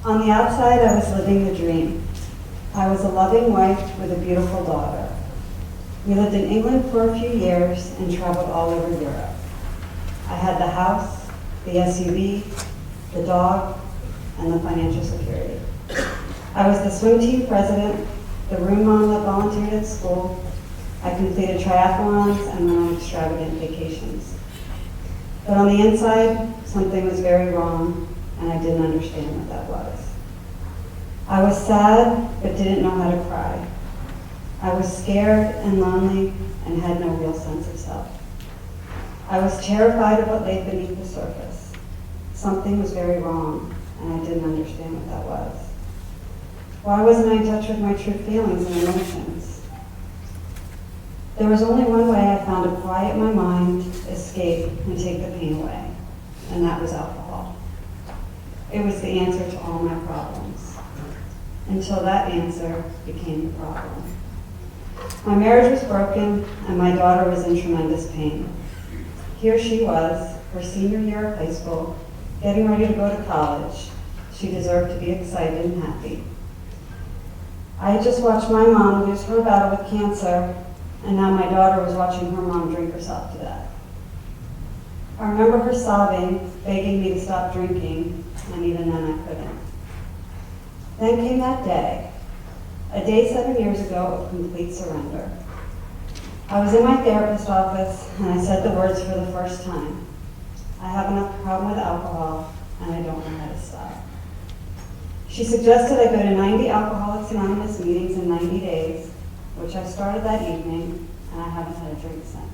On the outside, I was living the dream. I was a loving wife with a beautiful daughter. We lived in England for a few years and traveled all over Europe. I had the house, the SUV, the dog, and the financial security. I was the swim team president, the room mom that volunteered at school. I completed triathlons and went on extravagant vacations. But on the inside, something was very wrong, and I didn't understand what that was. I was sad, but didn't know how to cry. I was scared and lonely and had no real sense of self. I was terrified of what lay beneath the surface. Something was very wrong, and I didn't understand what that was. Why wasn't I in touch with my true feelings and emotions? There was only one way I found to quiet my mind, escape, and take the pain away, and that was alcohol. It was the answer to all my problems, until that answer became the problem. My marriage was broken, and my daughter was in tremendous pain. Here she was, her senior year of high school, getting ready to go to college. She deserved to be excited and happy. I had just watched my mom lose her battle with cancer, and now my daughter was watching her mom drink herself to death. I remember her sobbing, begging me to stop drinking, and even then I couldn't. Then came that day, a day 7 years ago of complete surrender. I was in my therapist's office, and I said the words for the first time. I have enough problem with alcohol, and I don't know how to stop. She suggested I go to 90 Alcoholics Anonymous meetings in 90 days, which I started that evening, and I haven't had a drink since.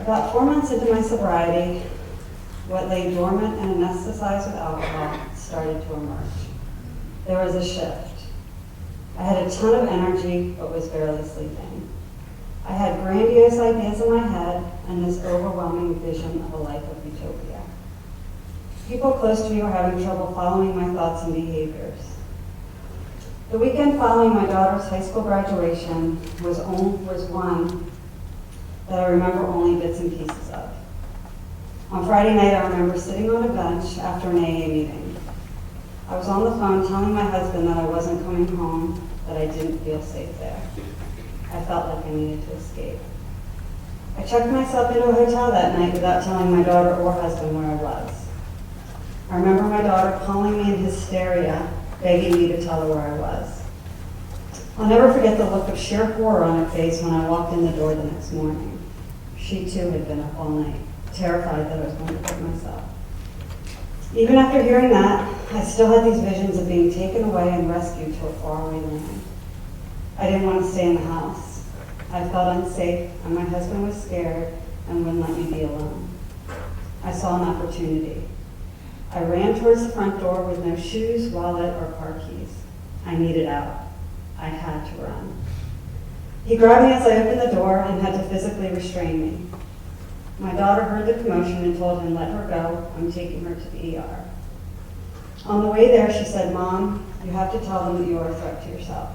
About 4 months into my sobriety, what lay dormant and anesthetized with alcohol started to emerge. There was a shift. I had a ton of energy, but was barely sleeping. I had grandiose ideas in my head and this overwhelming vision of a life of utopia. People close to me were having trouble following my thoughts and behaviors. The weekend following my daughter's high school graduation was one that I remember only bits and pieces of. On Friday night, I remember sitting on a bench after an AA meeting. I was on the phone telling my husband that I wasn't coming home, that I didn't feel safe there. I felt like I needed to escape. I checked myself into a hotel that night without telling my daughter or husband where I was. I remember my daughter calling me in hysteria, begging me to tell her where I was. I'll never forget the look of sheer horror on her face when I walked in the door the next morning. She too had been up all night, terrified that I was going to hurt myself. Even after hearing that, I still had these visions of being taken away and rescued to a faraway land. I didn't want to stay in the house. I felt unsafe, and my husband was scared and wouldn't let me be alone. I saw an opportunity. I ran towards the front door with no shoes, wallet, or car keys. I needed out. I had to run. He grabbed me as I opened the door and had to physically restrain me. My daughter heard the commotion and told him, "Let her go, I'm taking her to the ER." On the way there, she said, "Mom, you have to tell them that you are a threat to yourself."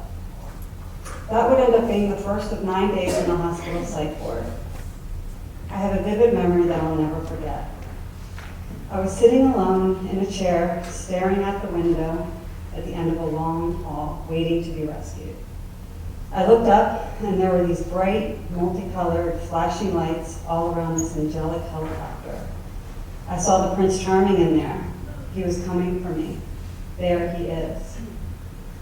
That would end up being the first of 9 days in the hospital psych ward. I have a vivid memory that I'll never forget. I was sitting alone in a chair, staring out the window at the end of a long hall, waiting to be rescued. I looked up, and there were these bright, multicolored, flashing lights all around this angelic helicopter. I saw the Prince Charming in there. He was coming for me. There he is.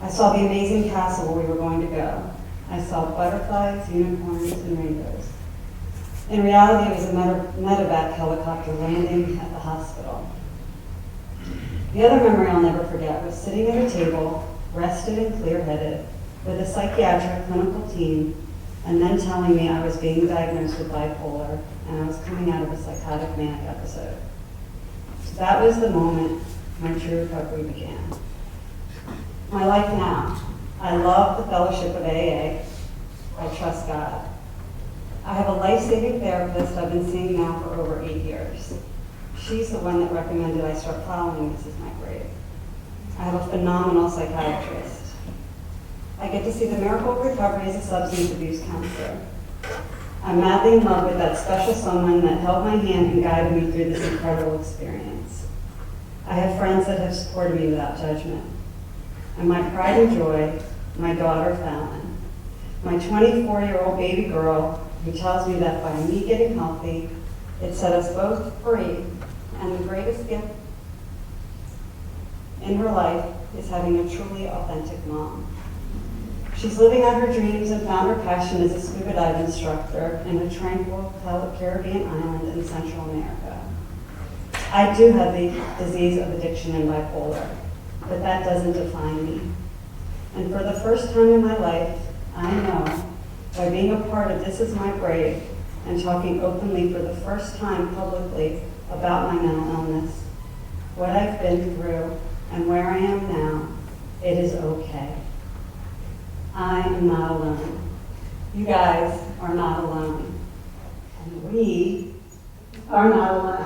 I saw the amazing castle where we were going to go. I saw butterflies, unicorns, and rainbows. In reality, it was a medevac helicopter landing at the hospital. The other memory I'll never forget was sitting at a table, rested and clear-headed, with a psychiatric clinical team, and then telling me I was being diagnosed with bipolar and I was coming out of a psychotic manic episode. That was the moment my true recovery began. My life now. I love the fellowship of AA. I trust God. I have a life-saving therapist I've been seeing now for over 8 years. She's the one that recommended I start following This Is My Grave. I have a phenomenal psychiatrist. I get to see the miracle of recovery as a substance abuse counselor. I'm madly in love with that special someone that held my hand and guided me through this incredible experience. I have friends that have supported me without judgment. And my pride and joy, my daughter Fallon, my 24-year-old baby girl who tells me that by me getting healthy, it set us both free, and the greatest gift in her life is having a truly authentic mom. She's living out her dreams and found her passion as a scuba dive instructor in a tranquil Caribbean island in Central America. I do have the disease of addiction and bipolar, but that doesn't define me. And for the first time in my life, I know, by being a part of This Is My Brave and talking openly for the first time publicly about my mental illness, what I've been through, and where I am now, it is okay. I am not alone. You guys are not alone. And we are not alone.